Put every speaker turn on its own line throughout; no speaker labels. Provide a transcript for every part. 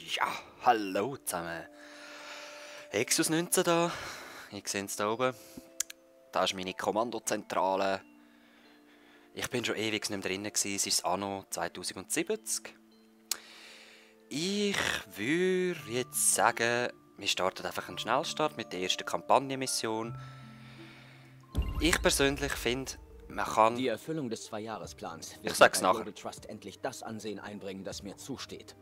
Ja, hallo zusammen. Exus 19 da. Ihr seht es da oben. Das ist meine Kommandozentrale. Ich bin schon ewig nicht mehr drin gewesen. Es ist Anno 2070. Ich würde jetzt sagen, wir starten einfach einen Schnellstart mit der ersten Kampagnenmission. Ich persönlich finde, man kann...
Die Erfüllung des Zweijahresplans
Ich
wird
sag's
bei
nachher.
Global Trust endlich das Ansehen einbringen, das mir zusteht.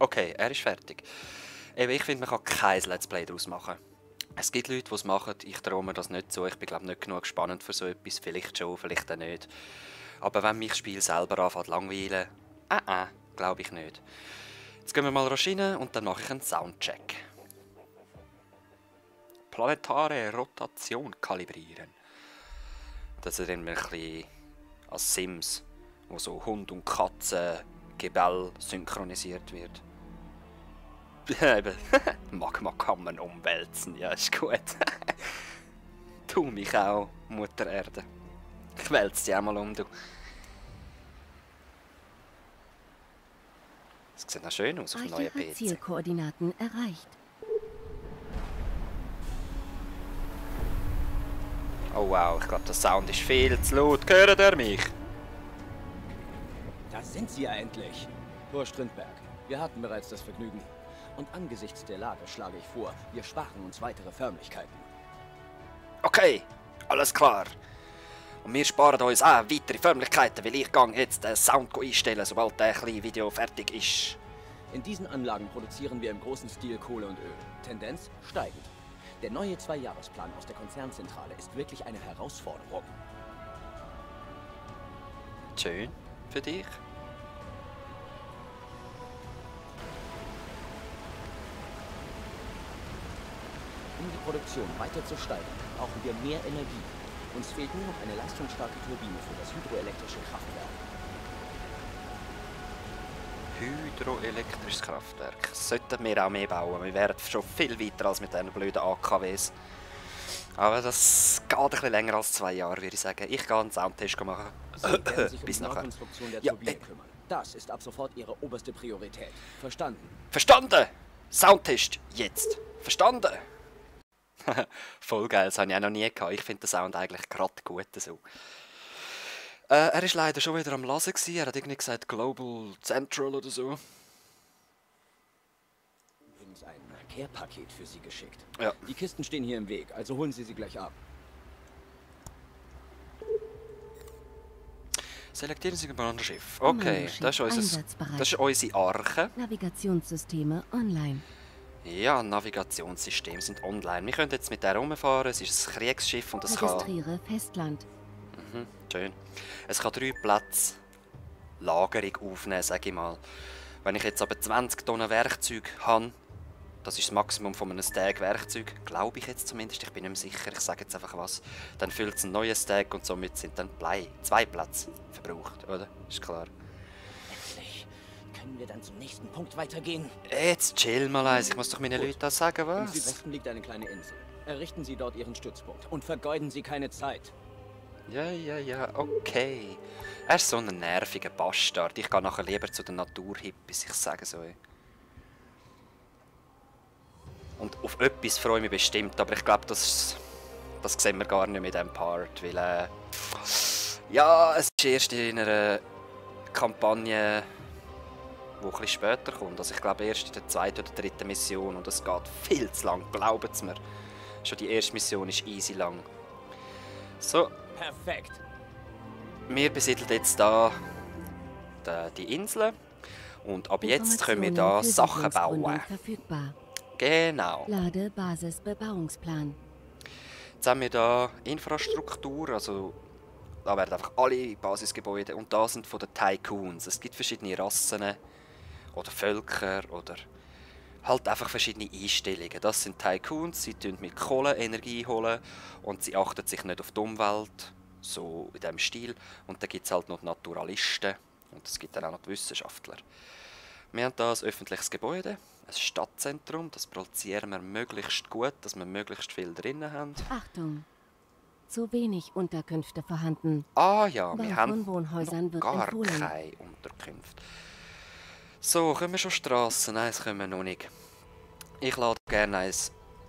Okay, er ist fertig. Eben, ich finde, man kann kein Let's Play daraus machen. Es gibt Leute, die es machen, ich traue mir das nicht so. Ich bin glaube nicht genug spannend für so etwas. Vielleicht schon, vielleicht auch nicht. Aber wenn mich das Spiel selber anfängt langweilen, glaube ich nicht. Jetzt gehen wir mal rein und dann mache ich einen Soundcheck. Planetare Rotation kalibrieren. Das erinnert mich ein bisschen an Sims, wo so Hund und Katze Gebell synchronisiert wird. Eben, Magma kann man umwälzen, ja, ist gut. Tu mich auch, Mutter Erde. Ich wälze dich auch mal um, du. Das sieht noch schön aus auf dem neuen PC.
Zielkoordinaten erreicht.
Oh wow, ich glaube, der Sound ist viel zu laut. Hört ihr mich?
Da sind sie ja endlich. Tor Strindberg, wir hatten bereits das Vergnügen. Und angesichts der Lage schlage ich vor, wir sparen uns weitere Förmlichkeiten.
Okay, alles klar. Und wir sparen uns auch weitere Förmlichkeiten, weil ich gehe jetzt den Sound einstellen, sobald der kleine Video fertig ist.
In diesen Anlagen produzieren wir im großen Stil Kohle und Öl. Tendenz steigend. Der neue Zweijahresplan aus der Konzernzentrale ist wirklich eine Herausforderung.
Schön für dich.
Um die Produktion weiter zu steigern, brauchen wir mehr Energie. Uns fehlt nur noch eine leistungsstarke Turbine für das hydroelektrische Kraftwerk.
Hydroelektrisches Kraftwerk. Sollten wir auch mehr bauen. Wir wären schon viel weiter als mit diesen blöden AKWs. Aber das geht ein bisschen länger als 2 Jahre, würde ich sagen. Ich gehe einen Soundtest machen.
Sie werden sich um
Bis
die
nachher.
Neukonstruktion der
Ja,
Turbine kümmern. Das ist ab sofort Ihre oberste Priorität. Verstanden?
Verstanden! Soundtest, jetzt! Verstanden! Voll geil, das habe ich auch noch nie gehabt. Ich finde den Sound eigentlich gerade gut so. Er war leider schon wieder am Lassen gewesen. Er hat irgendwie gesagt Global Central oder so.
Übrigens ein Care-Paket für Sie geschickt.
Ja.
Die Kisten stehen hier im Weg, also holen Sie sie gleich ab.
Selektieren Sie ein Schiff. Okay, das ist unsere Arche.
Navigationssysteme online.
Ja, Navigationssysteme sind online. Wir können jetzt mit der rumfahren. Es ist ein Kriegsschiff und es kann...
Registriere Festland.
Schön. Es kann 3 Plätze Lagerung aufnehmen, sage ich mal. Wenn ich jetzt aber 20 Tonnen Werkzeug habe, das ist das Maximum von einem Stack Werkzeug, glaube ich jetzt zumindest, ich bin nicht mehr sicher, ich sage jetzt einfach was, dann füllt es einen neuen Stack und somit sind dann 2 Plätze verbraucht, oder? Ist klar.
Endlich. Können wir dann zum nächsten Punkt weitergehen?
Jetzt chill mal eins, ich muss doch meinen
Gut.
Leuten das sagen,
Im
was?
Südwesten liegt eine kleine Insel. Errichten Sie dort Ihren Stützpunkt und vergeuden Sie keine Zeit.
Ja, okay. Er ist so ein nerviger Bastard. Ich gehe nachher lieber zu den Naturhippies, ich sage so. Und auf etwas freue ich mich bestimmt, aber ich glaube, das sehen wir gar nicht mit diesem Part, weil ja, es ist erst in einer Kampagne, die ein bisschen später kommt. Also ich glaube erst in der 2. oder 3. Mission und es geht viel zu lang, glaubt es mir. Schon die erste Mission ist easy lang. So,
Perfekt.
wir besiedeln jetzt da die Insel und ab jetzt können wir da Sachen bauen.
Verfügbar.
Genau.
Lade Basisbebauungsplan.
Jetzt haben wir da Infrastruktur, also da werden einfach alle Basisgebäude und da sind von den Tycoons. Es gibt verschiedene Rassen oder Völker oder halt einfach verschiedene Einstellungen. Das sind Tycoons, sie tun mit Kohle Energie holen und sie achten sich nicht auf die Umwelt, so in diesem Stil. Und dann gibt es halt noch die Naturalisten und es gibt dann auch noch die Wissenschaftler. Wir haben hier ein öffentliches Gebäude, ein Stadtzentrum, das produzieren wir möglichst gut, dass wir möglichst viel drinnen haben.
Achtung! Zu wenig Unterkünfte vorhanden.
Ah ja,
Bau
wir
von
haben
Wohnhäusern
noch
wird
gar
empfohlen.
keine Unterkünfte. So, können wir schon Strassen? Nein, das können wir noch nicht. Ich lade gerne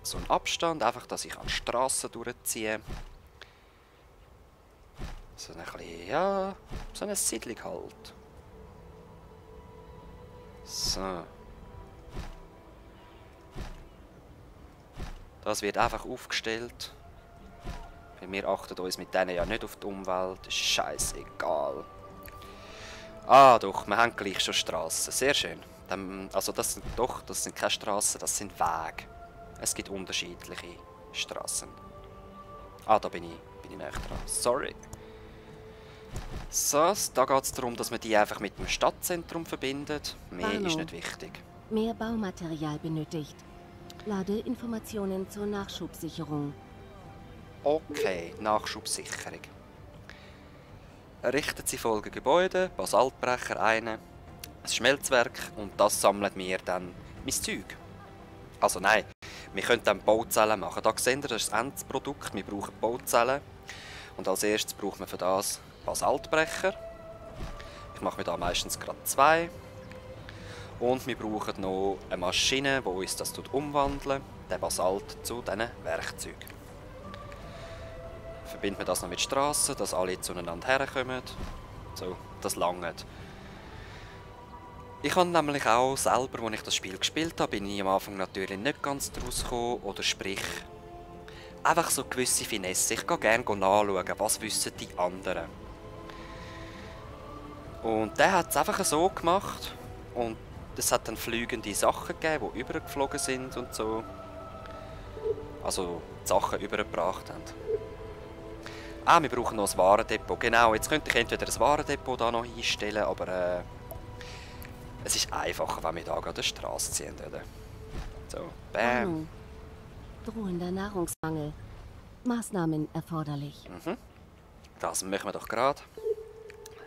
so einen Abstand, einfach, dass ich an die Strasse durchziehe. So ein bisschen, ja, so eine Siedlung halt. So. Das wird einfach aufgestellt. Wir achten uns mit denen ja nicht auf die Umwelt. Ist scheißegal. Ah doch, wir haben gleich schon Strassen. Sehr schön. Also das sind keine Strassen, das sind Wege. Es gibt unterschiedliche Strassen. Ah, da bin ich näher dran. Sorry. So, da geht es darum, dass man die einfach mit dem Stadtzentrum verbindet. Mehr ist
Warnung.
nicht wichtig.
Mehr Baumaterial benötigt. Lade Informationen zur Nachschubsicherung.
Okay, Nachschubsicherung. Errichtet sie folgende Gebäude, Basaltbrecher ein Schmelzwerk und das sammelt mir dann mein Zeug. Also nein, wir können dann Bauzellen machen. Da seht ihr, das ist das Endprodukt. Wir brauchen Bauzellen. Und als erstes braucht man für das Basaltbrecher. Ich mache mir da meistens gerade 2. Und wir brauchen noch eine Maschine, die uns das umwandelt, den Basalt zu diesen Werkzeugen. Verbinden wir das noch mit Strassen, dass alle zueinander herkommen. So, das langt. Ich habe nämlich auch selber, als ich das Spiel gespielt habe, bin ich am Anfang natürlich nicht ganz draus gekommen. Oder sprich, einfach so gewisse Finesse. Ich gehe gerne nachschauen, was wissen die anderen. Und der hat es einfach so gemacht. Und es hat dann fliegende Sachen gegeben, die übergeflogen sind und so. Also die Sachen übergebracht haben. Ah, wir brauchen noch ein Warendepot. Genau, jetzt könnte ich entweder ein Warendepot da noch einstellen, aber es ist einfacher, wenn wir da gerade eine Straße ziehen, oder? So, bam.
Warnung. Drohender Nahrungsmangel. Maßnahmen erforderlich.
Das machen wir doch gerade.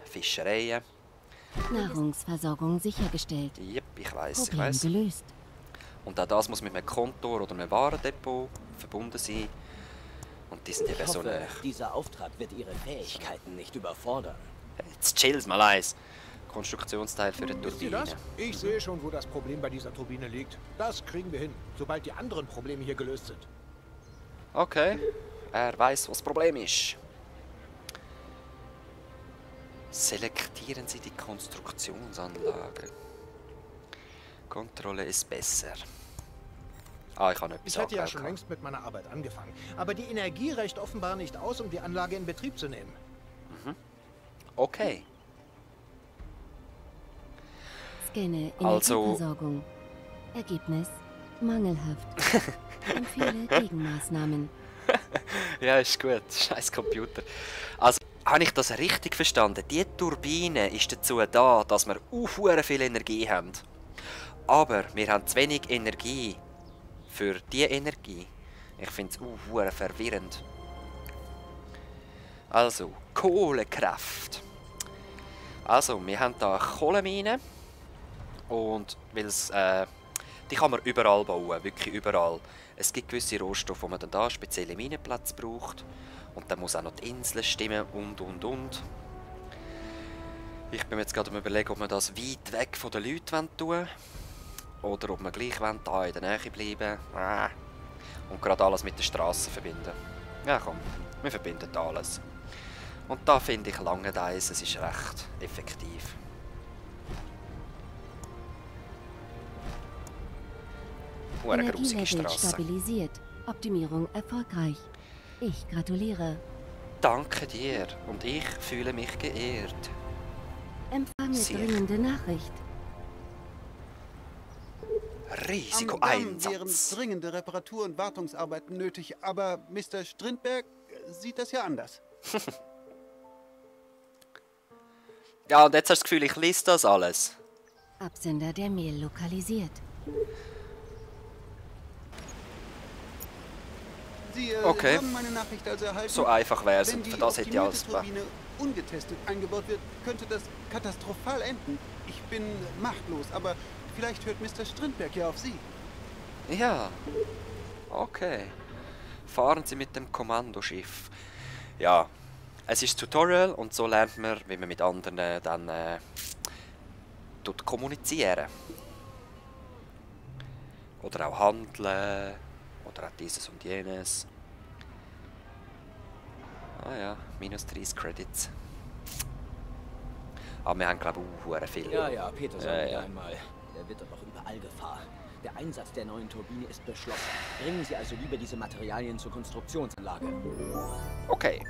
Fischereien.
Nahrungsversorgung sichergestellt.
Jep, ich weiss.
Problem gelöst.
Und auch das muss mit einem Kontor oder einem Warendepot verbunden sein. Und die sind eben
Ich
so
hoffe,
eine...
dieser Auftrag wird Ihre Fähigkeiten nicht überfordern.
Jetzt chill's mal eins. Konstruktionsteil für eine
Wisst ihr
Turbine.
das? Ich sehe schon, wo das Problem bei dieser Turbine liegt. Das kriegen wir hin, sobald die anderen Probleme hier gelöst sind.
Okay, er weiß, was das Problem ist. Selektieren Sie die Konstruktionsanlage. Kontrolle ist besser. Ah, ich habe etwas
Ich hatte ja schon
angehört.
längst mit meiner Arbeit angefangen. Aber die Energie reicht offenbar nicht aus, um die Anlage in Betrieb zu nehmen.
Okay.
Scanne
Also-
Energieversorgung. Ergebnis mangelhaft. Empfehle Gegenmaßnahmen.
Ja, ist gut. Scheiß Computer. Also, habe ich das richtig verstanden? Die Turbine ist dazu da, dass wir viel Energie haben. Aber wir haben zu wenig Energie für diese Energie. Ich finde es verwirrend. Also, Kohlekraft. Also, wir haben hier Kohleminen. Und weil's, die kann man überall bauen, wirklich überall. Es gibt gewisse Rohstoffe, wo man dann da spezielle Minenplätze braucht. Und dann muss auch noch die Insel stimmen und. Ich bin mir jetzt gerade am Überlegen, ob wir das weit weg von den Leuten tun wollen. Oder ob wir gleich hier in der Nähe bleiben. Und gerade alles mit der Straße verbinden. Ja komm, wir verbinden alles. Und da finde ich lange eins, es ist recht effektiv. Eine grusige
Energielevel
Straße.
stabilisiert. Optimierung erfolgreich. Ich gratuliere.
Danke dir und ich fühle mich geehrt.
Empfange
Sehr.
dringende Nachricht.
Am Damm wären
Risikoeinsatz.
dringende Reparatur- und Wartungsarbeiten nötig, aber Mr. Strindberg sieht das ja anders.
Ja, und jetzt hast du das Gefühl, ich lese das alles.
Absender der Mail lokalisiert.
Sie
Okay.
haben meine Nachricht also erhalten.
So einfach wäre es
Wenn
und
die
für das hätte ich alles
optimierte Turbine ungetestet eingebaut wird, könnte das katastrophal enden. Ich bin machtlos, aber vielleicht hört Mr. Strindberg ja auf Sie.
Ja. Okay. Fahren Sie mit dem Kommandoschiff. Ja. Es ist Tutorial und so lernt man, wie man mit anderen dann tut kommunizieren. Oder auch handeln. Oder auch dieses und jenes. Ah ja, minus 30 Credits. Aber wir haben, glaube ich, auch viel.
Ja, Peter sagt
ja.
einmal. Er wird doch noch überall Gefahr. Der Einsatz der neuen Turbine ist beschlossen. Bringen Sie also lieber diese Materialien zur Konstruktionsanlage.
Okay.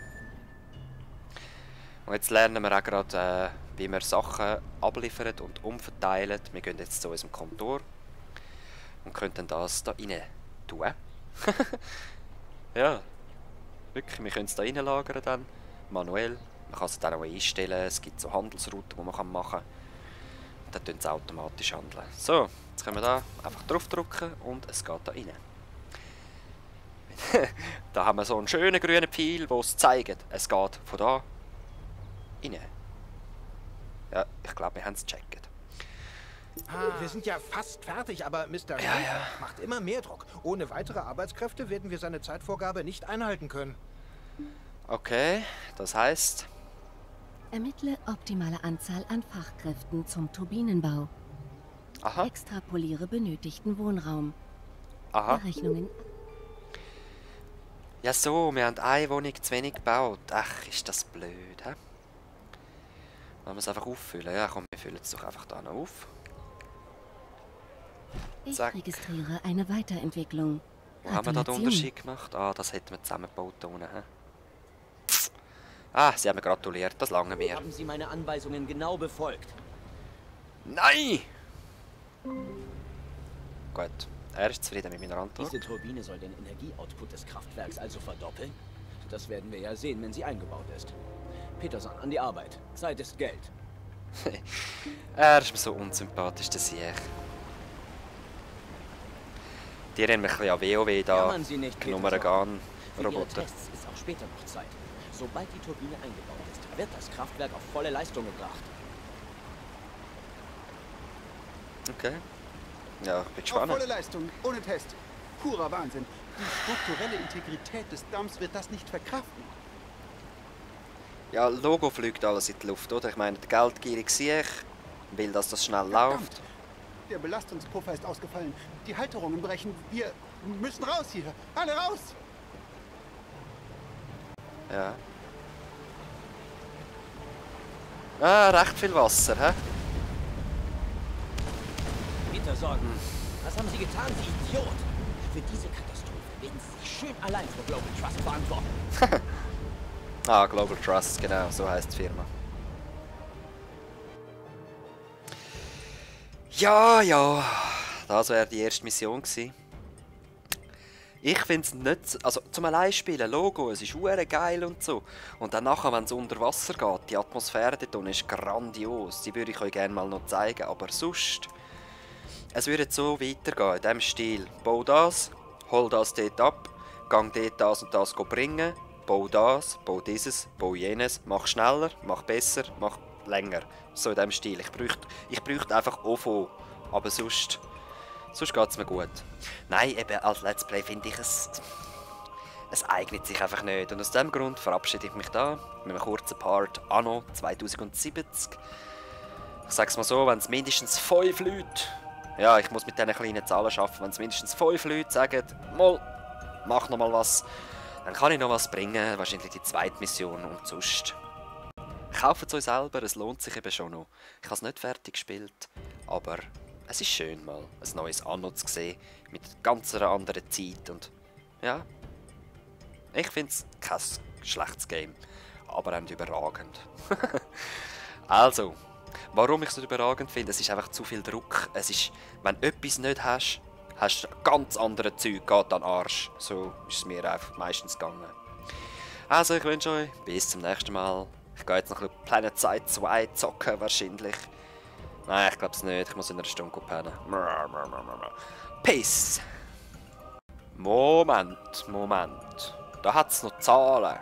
Und jetzt lernen wir auch gerade, wie wir Sachen abliefern und umverteilen. Wir gehen jetzt zu unserem Kontor und können dann das da rein tun. Ja, wirklich, wir können es da reinlagern dann, manuell. Man kann es dann auch einstellen, es gibt so Handelsrouten, die man machen kann. Und dann tun sie automatisch handeln. So, jetzt können wir da einfach draufdrücken und es geht da rein. Da haben wir so einen schönen grünen Pfeil, der es zeigt, es geht von da rein. Ja, ich glaube, wir haben es gecheckt.
Wir sind ja fast fertig, aber Mr. Ray macht immer mehr Druck. Ohne weitere Arbeitskräfte werden wir seine Zeitvorgabe nicht einhalten können.
Okay, das heißt...
Ermittle optimale Anzahl an Fachkräften zum Turbinenbau.
Aha,
Extrapoliere benötigten Wohnraum.
aha.
Berechnungen.
Ja so, wir haben eine Wohnung zu wenig gebaut. Ach, ist das blöd, hä? Wollen wir es einfach auffüllen? Ja komm, wir füllen es doch einfach da noch auf.
Ich
Zack.
registriere eine Weiterentwicklung.
Wo haben wir da den
Gratulation.
Unterschied gemacht? Ah, das hätten wir zusammengebaut da unten, hä? Ah, sie haben mir gratuliert, das lange mir.
Haben Sie meine Anweisungen genau befolgt?
Nein! Gut, er ist zufrieden mit meiner Antwort.
Diese Turbine soll den Energieoutput des Kraftwerks also verdoppeln? Das werden wir ja sehen, wenn sie eingebaut ist. Peterson, an die Arbeit. Zeit ist Geld.
Er ist mir so unsympathisch, das sehe ich. Die rennen mich ein bisschen an WoW da.
Jammern Sie nicht,
Nummer
Peterson. Für Ihre
Roboter.
Tests ist auch später noch Zeit. Sobald die Turbine eingebaut ist, wird das Kraftwerk auf volle Leistung gebracht.
Okay. Ja, ich bin
Auf
gespannt.
volle Leistung, ohne Test. Purer Wahnsinn. Die strukturelle Integrität des Damms wird das nicht verkraften.
Ja, Logo fliegt alles in die Luft, oder? Ich meine, der geldgierige Sieg will, dass das schnell läuft.
Der Belastungspuffer ist ausgefallen. Die Halterungen brechen. Wir müssen raus hier. Alle raus!
Ja. Ah, recht viel Wasser, hä?
Peterson, was haben Sie getan, Sie Idiot? Für diese Katastrophe werden Sie sich schön allein vor Global Trust verantworten.
Ah, Global Trust, genau, so heisst die Firma. Ja, ja, das wäre die erste Mission gewesen. Ich finde es nicht, also zum Alleinspielen, Logo, es ist hure geil und so. Und dann nachher, wenn es unter Wasser geht, die Atmosphäre dort unten ist grandios. Die würde ich euch gerne mal noch zeigen, aber sonst... Es würde so weitergehen, in diesem Stil. Bau das, hol das dort ab, gang dort das und das bringen, bau das, bau dieses, bau jenes, mach schneller, mach besser, mach länger. So in diesem Stil. Ich bräuchte einfach OVO, aber sonst geht es mir gut. Nein, eben als Let's Play finde ich es eignet sich einfach nicht. Und aus diesem Grund verabschiede ich mich da mit einem kurzen Part Anno 2070. Ich sage es mal so, wenn es mindestens 5 Leute, ja, ich muss mit diesen kleinen Zahlen arbeiten, wenn es mindestens 5 Leute sagen, mal, mach noch mal was, dann kann ich noch was bringen, wahrscheinlich die zweite Mission und sonst. Kauft es euch selber, es lohnt sich eben schon noch. Ich habe es nicht fertig gespielt, aber es ist schön mal ein neues Anno zu sehen, mit ganz einer anderen Zeit und ja, ich finde es kein schlechtes Game, aber auch überragend. Also, warum ich es nicht überragend finde, es ist einfach zu viel Druck. Es ist, wenn du etwas nicht hast, hast du ganz andere Zeug, geht an den Arsch. So ist es mir einfach meistens gegangen. Also, ich wünsche euch bis zum nächsten Mal. Ich gehe jetzt noch ein bisschen Planet Side 2 zocken, wahrscheinlich. Nein, ich glaube es nicht. Ich muss in einer Stunde pennen. Peace! Moment. Da hat es noch Zahlen.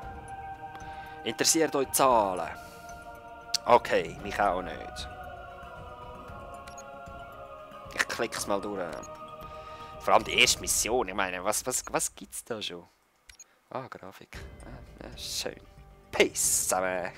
Interessiert euch Zahlen? Okay, mich auch nicht. Ich klicke es mal durch. Vor allem die erste Mission. Ich meine, was gibt es da schon? Ah, Grafik. Ah, ja, schön. Peace zusammen.